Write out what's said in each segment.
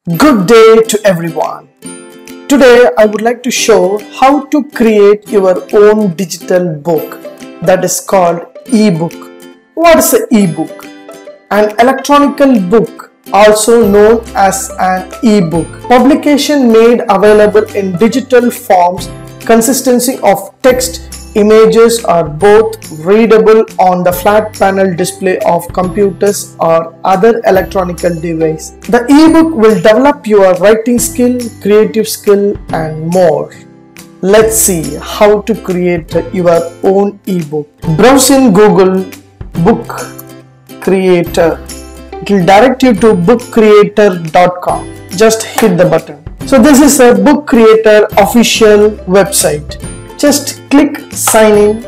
Good day to everyone. Today I would like to show how to create your own digital book that is called ebook. What is an ebook? An electronic book, also known as an ebook. Publication made available in digital forms consisting of text, images are both readable on the flat panel display of computers or other electronic device. The ebook will develop your writing skill, creative skill and more. Let's see how to create your own ebook. Browse in Google Book Creator. It will direct you to bookcreator.com. Just hit the button. So this is a Book Creator official website. Just click sign in.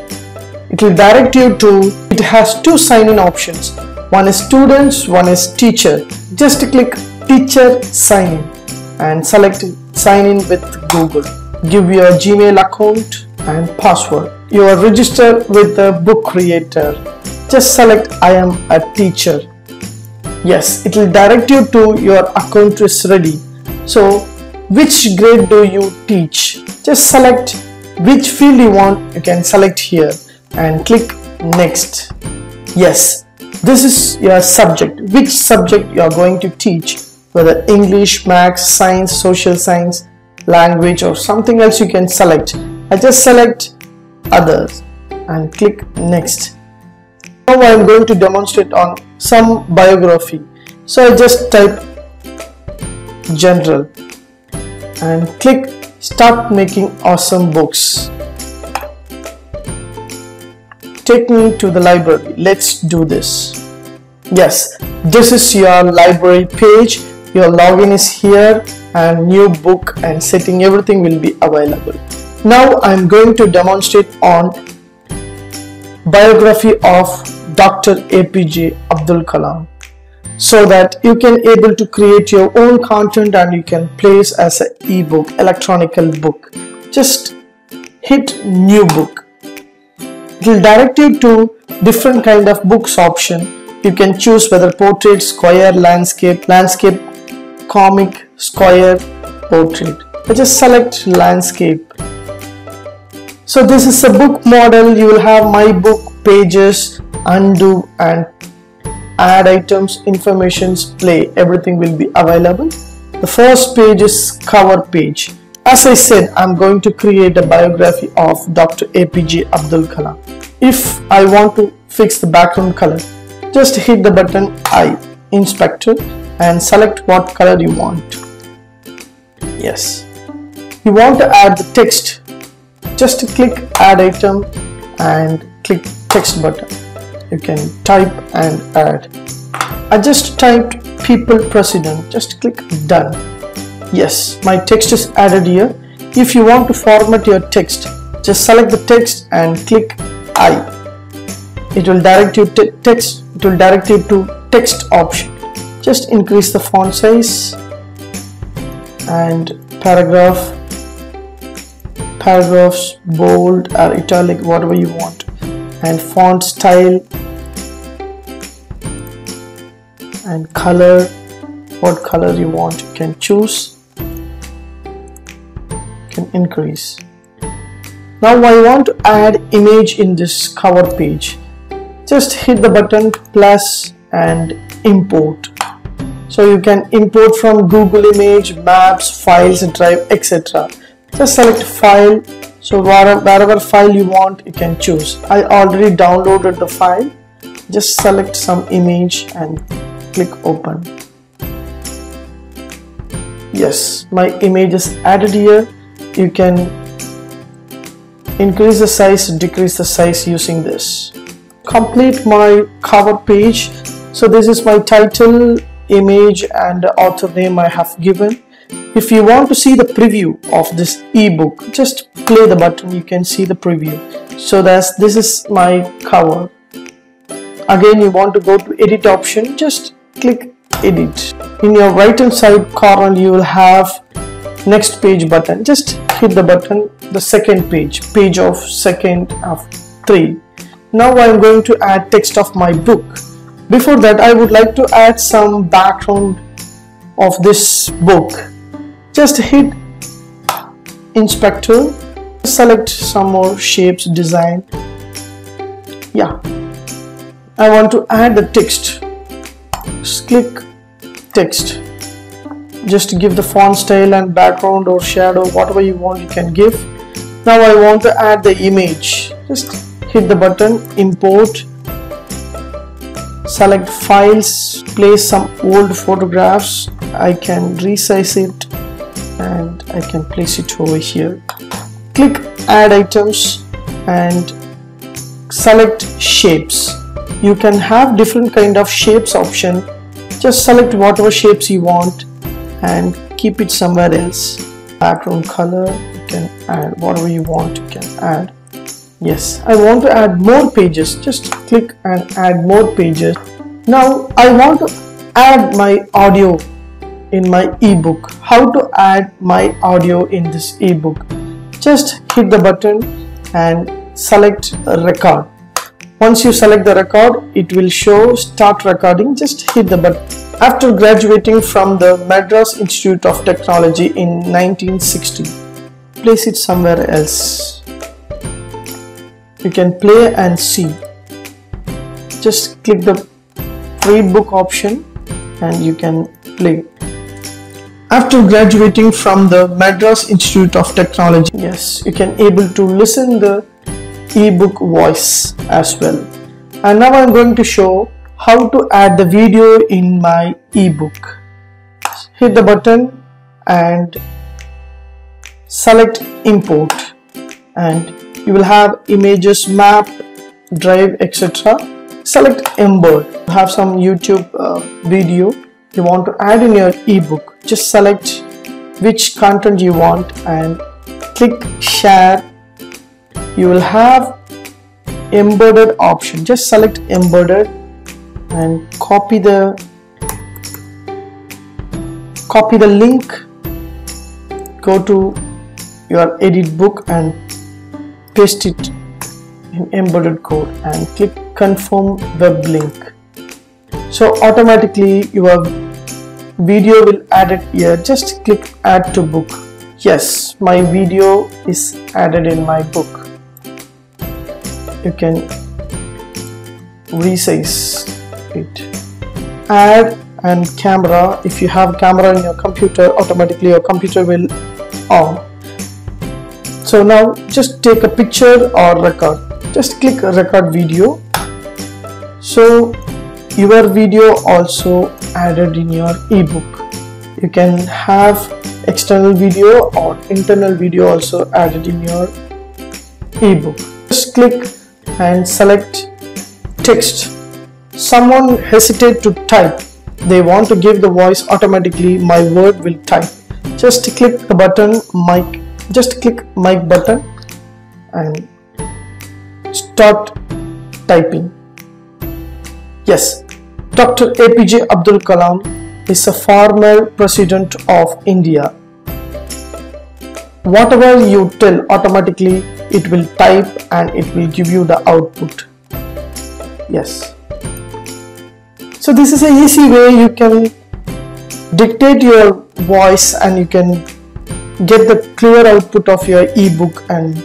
It will direct you to, it has two sign in options. One is students, one is teacher. Just click teacher sign in and select sign in with Google. Give your Gmail account and password. You are registered with the Book Creator. Just select I am a teacher. Yes, it will direct you to your account is ready. So which grade do you teach? Just select which field you want. You can select here and click next. Yes, this is your subject. Which subject you are going to teach, whether English, Maths, Science, Social Science, language or something else you can select. I just select others and click next. Now I am going to demonstrate on some biography. So I just type general and click start making awesome books. Take me to the library. Let's do this. Yes, this is your library page. Your login is here and new book and setting, everything will be available. Now I'm going to demonstrate on biography of Dr. APJ Abdul Kalam, so that you can able to create your own content and you can place as an ebook, electronical book. Just hit new book. It will direct you to different kind of books option. You can choose whether portrait, square, landscape, comic, square, portrait. I just select landscape. So this is a book model. You will have my book, pages, undo and add items, informations, play, everything will be available. The first page is cover page. As I said, I'm going to create a biography of Dr. APJ Abdul Kalam. If I want to fix the background color, just hit the button I, inspector, and select what color you want. Yes. You want to add the text, just click add item and click text button. You can type and add. I just typed people president. Just click done. Yes, my text is added here. If you want to format your text, just select the text and click I. It will direct you to text. It will direct you to text option. Just increase the font size and paragraphs, bold or italic, whatever you want, and font style and color, what color you want you can choose, you can increase. Now I want to add image in this cover page. Just hit the button plus and import. So you can import from Google Image, Maps, Files, Drive, etc. Just select file. So wherever file you want, you can choose. I already downloaded the file. Just select some image and click open. Yes, my image is added here. You can increase the size, decrease the size using this. Complete my cover page. So this is my title, image and author name I have given. If you want to see the preview of this ebook, just play the button. You can see the preview. So this is my cover. Again, you want to go to edit option, just click edit. In your right hand side corner you will have next page button. Just hit the button, the second page of second of 3. Now I am going to add text of my book. Before that, I would like to add some background of this book, just hit inspector, select some more shapes, design. Yeah, I want to add the text. Just click text. Just give the font style and background or shadow, whatever you want you can give. Now I want to add the image. Just hit the button, import, select files, place some old photographs. I can resize it and I can place it over here. Click add items and select shapes. You can have different kind of shapes option. Just select whatever shapes you want and keep it somewhere else. Background color, you can add whatever you want, you can add. Yes, I want to add more pages. Just click and add more pages. Now I want to add my audio in my ebook. How to add my audio in this ebook? Just hit the button and select record. Once you select the record, it will show start recording. Just hit the button. After graduating from the Madras Institute of Technology in 1960, place it somewhere else. You can play and see. Just click the read book option and you can play. After graduating from the Madras Institute of Technology, yes, you can able to listen the ebook voice as well. And now I'm going to show how to add the video in my ebook. Hit the button and select import, and you will have images, map, drive, etc. Select embed. Have some YouTube video you want to add in your ebook. Just select which content you want and click share. You will have embedded option. Just select embedded and copy the link. Go to your edit book and paste it in embedded code and click confirm web link. So automatically your video will add it here. Just click add to book. Yes, my video is added in my book. You can resize it. Add and camera. If you have camera in your computer, automatically your computer will on. So now just take a picture or record. Just click record video. So your video also added in your ebook. You can have external video or internal video also added in your ebook. Just click and select text. Someone hesitate to type. They want to give the voice automatically. My word will type. Just click the button mic. Just click mic button and start typing. Yes, Dr. APJ Abdul Kalam is a former president of India. Whatever you tell, automatically it will type and it will give you the output. Yes. So this is an easy way you can dictate your voice and you can get the clear output of your ebook and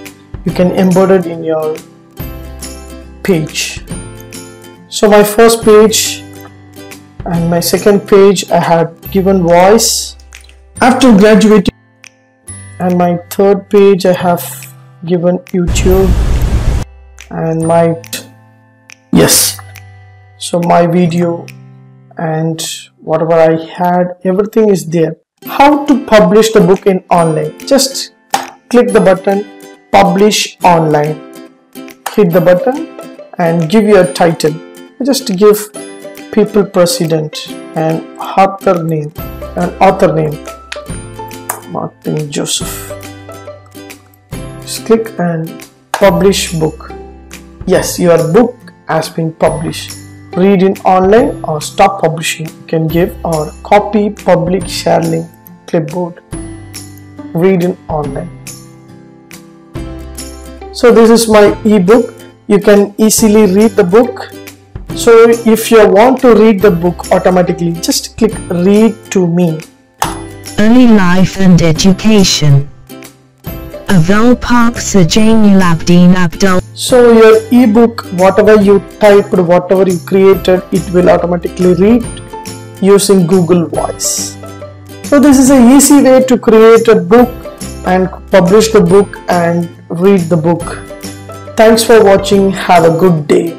you can embed it in your page. So my first page and my second page I had given voice after graduating, and my third page I have given YouTube and my so my video and whatever I had, everything is there. How to publish the book in online? Just click the button publish online, hit the button and give your title. Just give people president and author name Martin Joseph. Just click and publish book. Yes, your book has been published. Read in online or stop publishing you can give, or copy, public, share link, clipboard. Read in online. So this is my ebook. You can easily read the book. So if you want to read the book automatically, just click read to me. Early life and education. Avul Pak Sajainul Abdin Abdul. So your ebook, whatever you typed, whatever you created, it will automatically read using Google Voice. So this is an easy way to create a book and publish the book and read the book. Thanks for watching. Have a good day.